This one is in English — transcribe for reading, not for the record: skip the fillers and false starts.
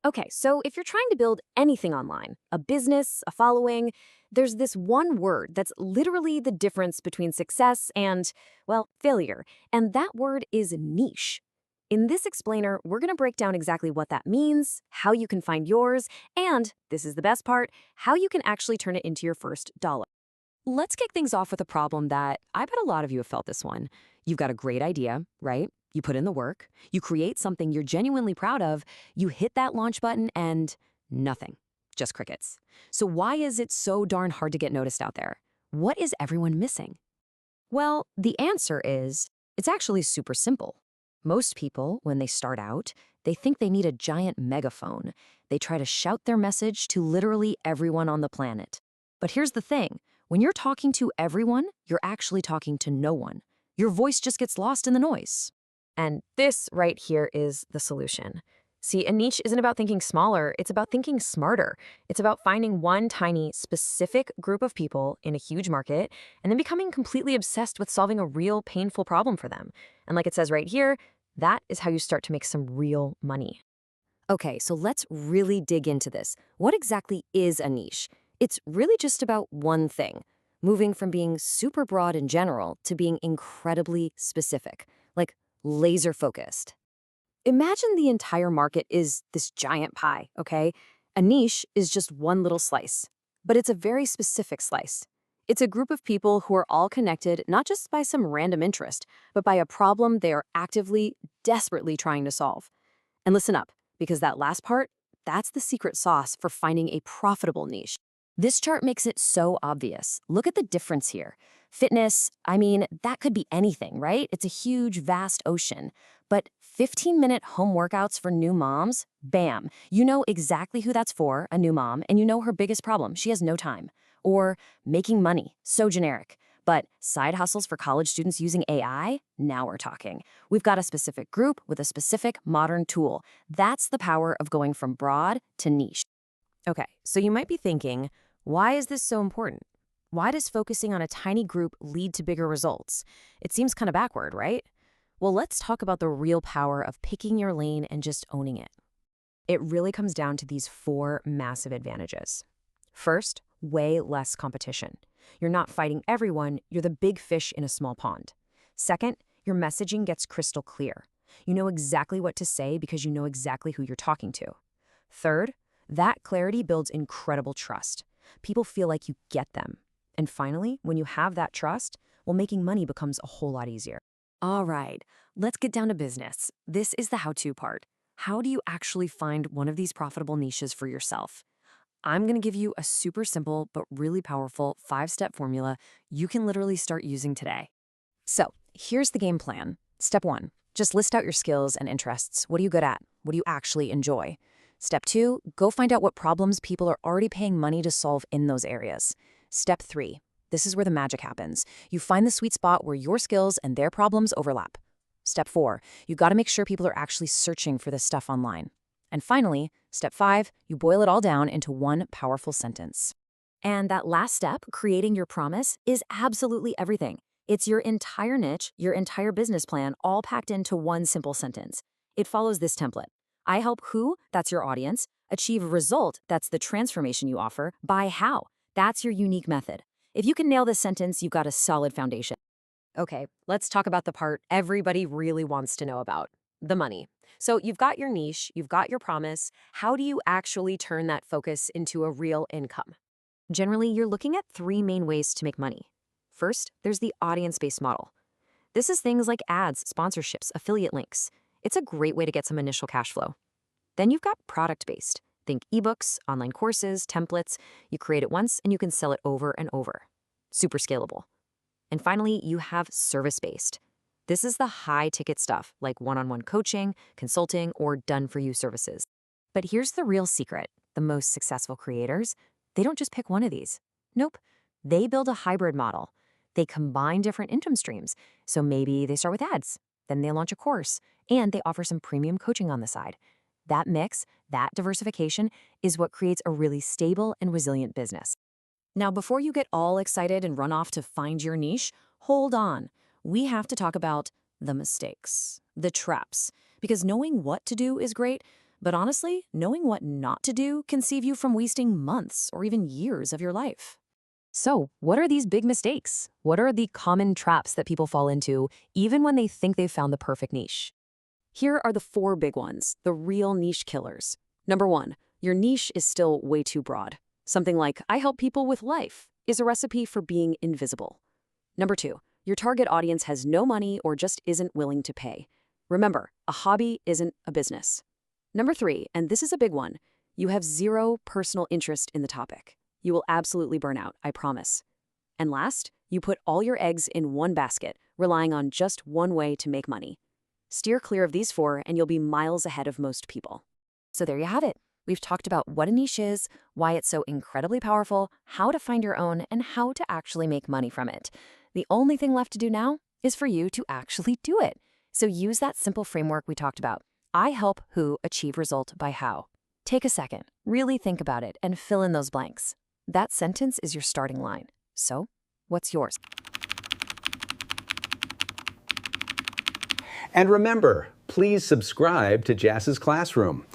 Okay, so if you're trying to build anything online, a business, a following, there's this one word that's literally the difference between success and, well, failure. And that word is niche. In this explainer, we're going to break down exactly what that means, how you can find yours, and, this is the best part, how you can actually turn it into your first dollar. Let's kick things off with a problem that I bet a lot of you have felt this one. You've got a great idea, right? You put in the work, you create something you're genuinely proud of, you hit that launch button, and nothing. Just crickets. So why is it so darn hard to get noticed out there? What is everyone missing? Well, the answer is it's actually super simple. Most people, when they start out, they think they need a giant megaphone. They try to shout their message to literally everyone on the planet. But here's the thing. When you're talking to everyone, you're actually talking to no one. Your voice just gets lost in the noise. And this right here is the solution. See, a niche isn't about thinking smaller, it's about thinking smarter. It's about finding one tiny, specific group of people in a huge market and then becoming completely obsessed with solving a real, painful problem for them. And like it says right here, that is how you start to make some real money. Okay, so let's really dig into this. What exactly is a niche? It's really just about one thing, moving from being super broad in general to being incredibly specific, like laser focused. Imagine the entire market is this giant pie, okay? A niche is just one little slice, but it's a very specific slice. It's a group of people who are all connected not just by some random interest, but by a problem they are actively, desperately trying to solve. And listen up, because that last part, that's the secret sauce for finding a profitable niche. This chart makes it so obvious. Look at the difference here. Fitness, I mean, that could be anything, right? It's a huge, vast ocean. But 15-minute home workouts for new moms, bam, you know exactly who that's for, a new mom, and you know her biggest problem, she has no time. Or making money, so generic. But side hustles for college students using AI? Now we're talking. We've got a specific group with a specific modern tool. That's the power of going from broad to niche. Okay, so you might be thinking, why is this so important? Why does focusing on a tiny group lead to bigger results? It seems kind of backward, right? Well, let's talk about the real power of picking your lane and just owning it. It really comes down to these four massive advantages. First, way less competition. You're not fighting everyone, you're the big fish in a small pond. Second, your messaging gets crystal clear. You know exactly what to say because you know exactly who you're talking to. Third, that clarity builds incredible trust. People feel like you get them. And finally, when you have that trust, well, making money becomes a whole lot easier. All right, let's get down to business. This is the how-to part. How do you actually find one of these profitable niches for yourself? I'm going to give you a super simple but really powerful 5-step formula you can literally start using today. So, here's the game plan. Step 1, just list out your skills and interests. What are you good at? What do you actually enjoy? Step 2, go find out what problems people are already paying money to solve in those areas. Step 3, this is where the magic happens. You find the sweet spot where your skills and their problems overlap. Step 4, you got to make sure people are actually searching for this stuff online. And finally, step 5, you boil it all down into one powerful sentence. And that last step, creating your promise, is absolutely everything. It's your entire niche, your entire business plan, all packed into one simple sentence. It follows this template. I help who, that's your audience, achieve a result, that's the transformation you offer, by how. That's your unique method. If you can nail this sentence, you've got a solid foundation. Okay, let's talk about the part everybody really wants to know about, the money. So you've got your niche, you've got your promise. How do you actually turn that focus into a real income? Generally, you're looking at three main ways to make money. First, there's the audience-based model. This is things like ads, sponsorships, affiliate links. It's a great way to get some initial cash flow. Then you've got product-based. Think ebooks, online courses, templates. You create it once and you can sell it over and over. Super scalable. And finally, you have service-based. This is the high-ticket stuff like one-on-one coaching, consulting, or done-for-you services. But here's the real secret. The most successful creators, they don't just pick one of these. Nope. They build a hybrid model. They combine different income streams. So maybe they start with ads, then they launch a course, and they offer some premium coaching on the side. That mix, that diversification, is what creates a really stable and resilient business. Now, before you get all excited and run off to find your niche, hold on. We have to talk about the mistakes, the traps, because knowing what to do is great, But honestly, knowing what not to do can save you from wasting months or even years of your life. So, what are these big mistakes? What are the common traps that people fall into even when they think they've found the perfect niche? Here are the 4 big ones, the real niche killers. Number 1, your niche is still way too broad. Something like, I help people with life, is a recipe for being invisible. Number 2, your target audience has no money or just isn't willing to pay. Remember, a hobby isn't a business. Number 3, and this is a big one, you have 0 personal interest in the topic. You will absolutely burn out, I promise. And last, you put all your eggs in one basket, relying on just one way to make money. Steer clear of these 4 and you'll be miles ahead of most people. So there you have it. We've talked about what a niche is, why it's so incredibly powerful, how to find your own, and how to actually make money from it. The only thing left to do now is for you to actually do it. So use that simple framework we talked about. I help who achieve result by how. Take a second, really think about it, and fill in those blanks. That sentence is your starting line. So, what's yours? And remember, please subscribe to Jass's Classroom.